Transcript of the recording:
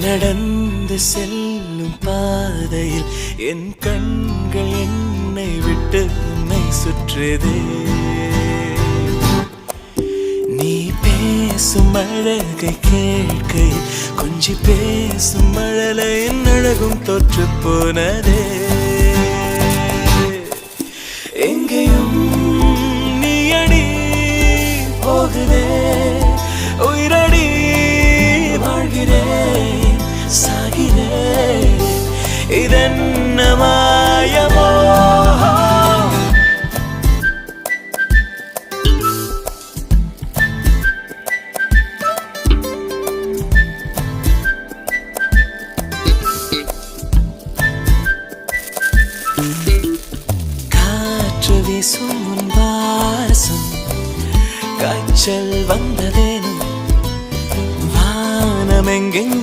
நடந்து செல்லும் பாதையில் என் கண்கள் என்னை விட்டு உன்னை சுற்றுதே. நீ பேசும் அழகை கேட்கையில் கொஞ்சி பேசும் மழலையின் அழகும் தோற்று போனதே. எங்கேயும் நீ அடி போகுதே, உயிரடி வாழ்கிறேன் சாகிறேன், இதென்ன மாயமோ. காற்று வீசும் உன் வாசம், காய்ச்சல் வந்ததேனும் வானமெங்கெங்கும்